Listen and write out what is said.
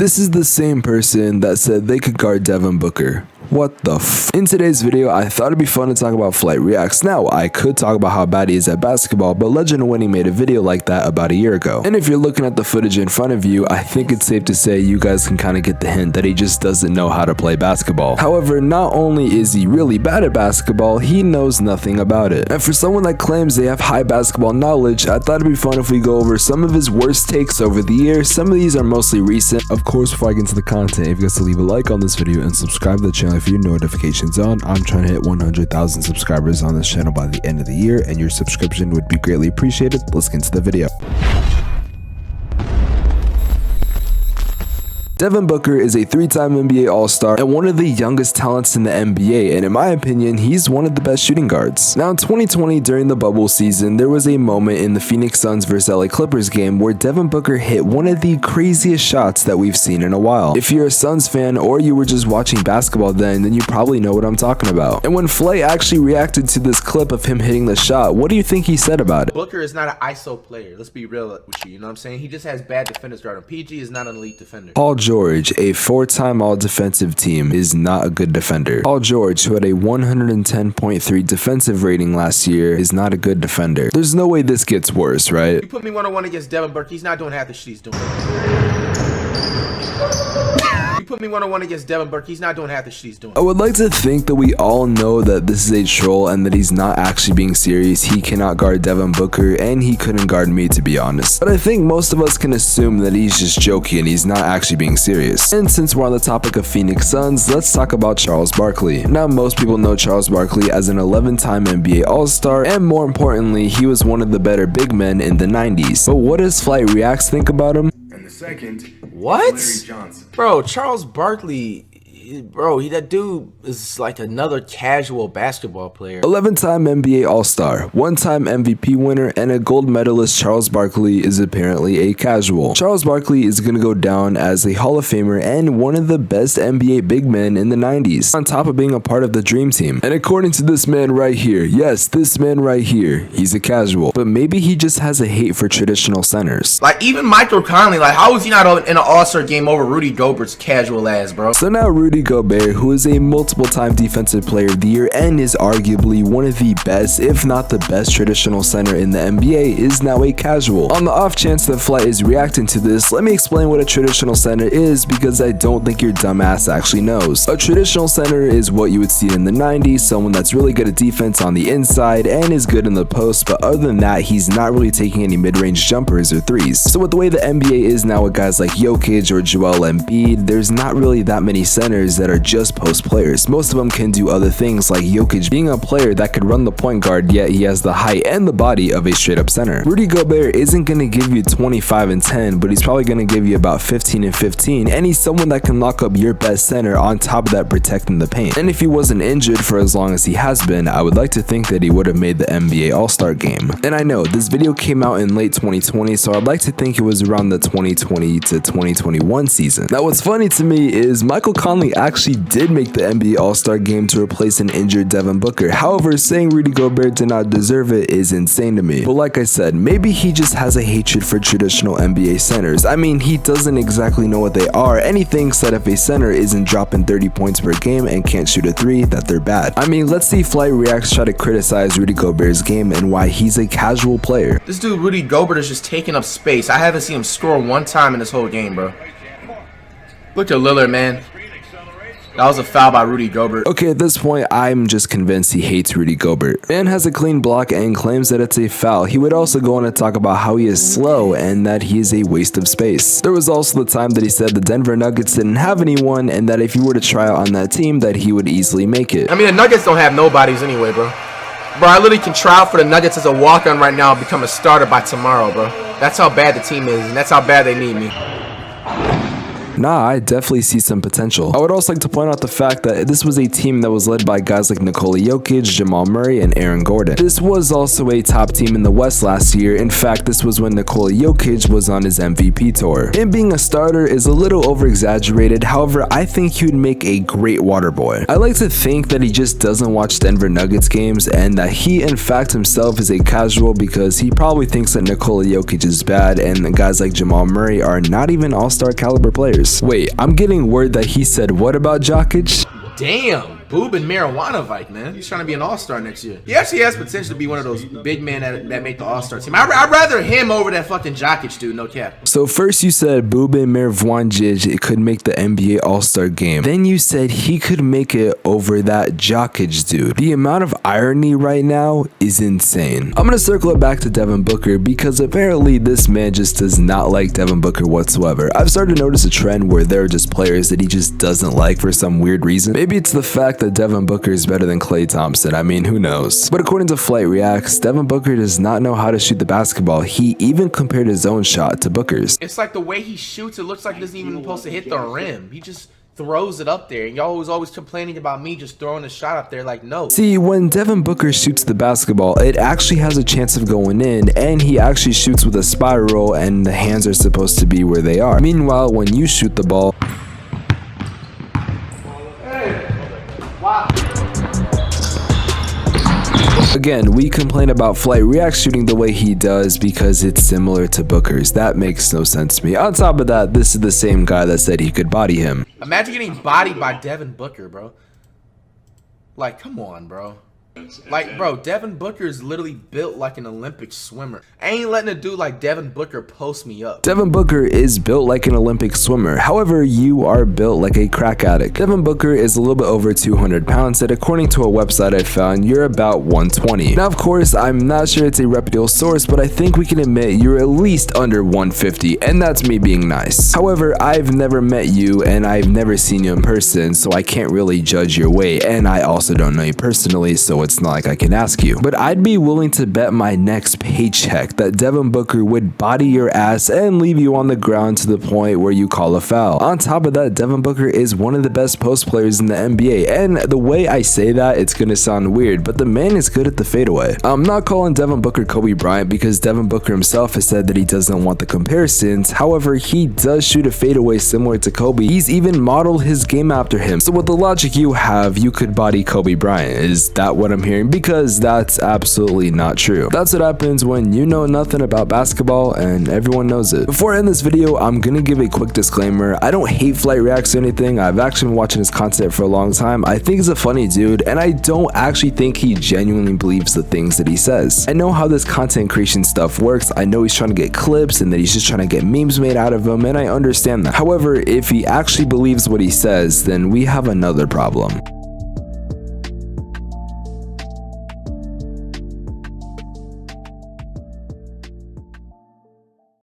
This is the same person that said they could guard Devin Booker. What the f? In today's video, I thought it'd be fun to talk about FlightReacts. Now, I could talk about how bad he is at basketball, but Legend of Winning made a video like that about a year ago. And if you're looking at the footage in front of you, I think it's safe to say you guys can kind of get the hint that he just doesn't know how to play basketball. However, not only is he really bad at basketball, he knows nothing about it. And for someone that claims they have high basketball knowledge, I thought it'd be fun if we go over some of his worst takes over the year. Some of these are mostly recent. Of course, before I get into the content, if you guys to leave a like on this video and subscribe to the channel if your notifications on. I'm trying to hit 100,000 subscribers on this channel by the end of the year, and your subscription would be greatly appreciated. Let's get into the video. Devin Booker is a three-time NBA All-Star and one of the youngest talents in the NBA, and in my opinion, he's one of the best shooting guards. Now in 2020, during the bubble season, there was a moment in the Phoenix Suns vs LA Clippers game where Devin Booker hit one of the craziest shots that we've seen in a while. If you're a Suns fan or you were just watching basketball then you probably know what I'm talking about. And when Flay actually reacted to this clip of him hitting the shot, what do you think he said about it? Booker is not an ISO player. Let's be real with you, you know what I'm saying? He just has bad defenders guarding. PG is not an elite defender. Paul George, a four-time all-defensive team, is not a good defender. Paul George, who had a 110.3 defensive rating last year, is not a good defender. There's no way this gets worse, right? You put me one-on-one against Devin Booker, he's not doing half the shit he's doing. You put me one-on-one against Devin Booker, he's not doing half the shit he's doing. I would like to think that we all know that this is a troll and that he's not actually being serious. He cannot guard Devin Booker, and he couldn't guard me, to be honest. But I think most of us can assume that he's just joking and he's not actually being serious. And since we're on the topic of Phoenix Suns, let's talk about Charles Barkley. Now, most people know Charles Barkley as an 11-time NBA All-Star, and more importantly, he was one of the better big men in the 90s. But what does FlightReacts think about him? And the second, what? Larry Johnson. Bro, Charles Barkley, bro, that dude is like another casual basketball player. 11-time NBA All-Star, one-time MVP winner, and a gold medalist. Charles Barkley is apparently a casual. Charles Barkley is going to go down as a Hall of Famer and one of the best NBA big men in the 90s, on top of being a part of the Dream Team. And according to this man right here, yes, this man right here, he's a casual. But maybe he just has a hate for traditional centers. Like, even Michael Conley, like, how is he not in an All-Star game over Rudy Gobert's casual ass, bro? So now Rudy Gobert, who is a multiple-time defensive player of the year and is arguably one of the best, if not the best traditional center in the NBA, is now a casual. On the off chance that Flight is reacting to this, let me explain what a traditional center is, because I don't think your dumbass actually knows. A traditional center is what you would see in the 90s, someone that's really good at defense on the inside and is good in the post, but other than that, he's not really taking any mid-range jumpers or threes. So with the way the NBA is now with guys like Jokic or Joel Embiid, there's not really that many centers that are just post players. Most of them can do other things, like Jokic being a player that could run the point guard, yet he has the height and the body of a straight up center. Rudy Gobert isn't going to give you 25 and 10, but he's probably going to give you about 15 and 15, and he's someone that can lock up your best center, on top of that protecting the paint. And if he wasn't injured for as long as he has been, I would like to think that he would have made the NBA All-Star game. And I know this video came out in late 2020, so I'd like to think it was around the 2020 to 2021 season. Now what's funny to me is Michael Conley actually did make the NBA All-Star game to replace an injured Devin Booker. However, saying Rudy Gobert did not deserve it is insane to me. But like I said, maybe he just has a hatred for traditional NBA centers. I mean, he doesn't exactly know what they are, and he thinks that if a center isn't dropping 30 points per game and can't shoot a three, that they're bad. I mean, let's see FlightReacts try to criticize Rudy Gobert's game and why he's a casual player. This dude Rudy Gobert is just taking up space. I haven't seen him score one time in this whole game, bro. Look at Lillard, man. That was a foul by Rudy Gobert. Okay, at this point, I'm just convinced he hates Rudy Gobert. Man has a clean block and claims that it's a foul. He would also go on to talk about how he is slow and that he is a waste of space. There was also the time that he said the Denver Nuggets didn't have anyone, and that if he were to try out on that team, that he would easily make it. I mean, the Nuggets don't have nobodies anyway, bro. Bro, I literally can try out for the Nuggets as a walk-on right now and become a starter by tomorrow, bro. That's how bad the team is, and that's how bad they need me. Nah, I definitely see some potential. I would also like to point out the fact that this was a team that was led by guys like Nikola Jokic, Jamal Murray, and Aaron Gordon. This was also a top team in the West last year. In fact, this was when Nikola Jokic was on his MVP tour. Him being a starter is a little over-exaggerated, however, I think he would make a great water boy. I like to think that he just doesn't watch Denver Nuggets games, and that he in fact himself is a casual, because he probably thinks that Nikola Jokic is bad and guys like Jamal Murray are not even all-star caliber players. Bookers. Wait, I'm getting word that he said what about Jokic? Damn, Boob and Marijuana Vike, man. He's trying to be an all-star next year. He actually has potential to be one of those big men that make the all-star team. I'd rather him over that fucking Jokic dude, no cap. So first you said Boob and Marijuana could make the NBA all-star game. Then you said he could make it over that Jokic dude. The amount of irony right now is insane. I'm gonna circle it back to Devin Booker because apparently this man just does not like Devin Booker whatsoever. I've started to notice a trend where there are just players that he just doesn't like for some weird reason. Maybe it's the fact that Devin Booker is better than Klay Thompson. I mean, who knows? But according to FlightReacts, Devin Booker does not know how to shoot the basketball. He even compared his own shot to Booker's. It's like the way he shoots, it looks like he isn't even supposed to hit the rim. He just throws it up there. And y'all was always complaining about me just throwing a shot up there like, no. See, when Devin Booker shoots the basketball, it actually has a chance of going in, and he actually shoots with a spiral, and the hands are supposed to be where they are. Meanwhile, when you shoot the ball, again, we complain about FlightReacts shooting the way he does because it's similar to Booker's. That makes no sense to me. On top of that, this is the same guy that said he could body him. Imagine getting bodied by Devin Booker, bro. Like, come on, bro. Like, bro, Devin Booker is literally built like an Olympic swimmer. I ain't letting a dude like Devin Booker post me up. Devin Booker is built like an Olympic swimmer. However, you are built like a crack addict. Devin Booker is a little bit over 200 pounds, and according to a website I found, you're about 120. Now, of course, I'm not sure it's a reputable source, but I think we can admit you're at least under 150, and that's me being nice. However, I've never met you, and I've never seen you in person, so I can't really judge your weight, and I also don't know you personally, so it's not like I can ask you. But I'd be willing to bet my next paycheck that Devin Booker would body your ass and leave you on the ground to the point where you call a foul. On top of that, Devin Booker is one of the best post players in the NBA, and the way I say that, it's gonna sound weird, but the man is good at the fadeaway. I'm not calling Devin Booker Kobe Bryant because Devin Booker himself has said that he doesn't want the comparisons. However, he does shoot a fadeaway similar to Kobe. He's even modeled his game after him. So with the logic you have, you could body Kobe Bryant. Is that what I'm hearing? Because that's absolutely not true. That's what happens when you know nothing about basketball and everyone knows it. Before I end this video, I'm gonna give a quick disclaimer. I don't hate FlightReacts or anything. I've actually been watching his content for a long time. I think he's a funny dude, and I don't actually think he genuinely believes the things that he says. I know how this content creation stuff works. I know he's trying to get clips and that he's just trying to get memes made out of them, and I understand that. However, if he actually believes what he says, then we have another problem.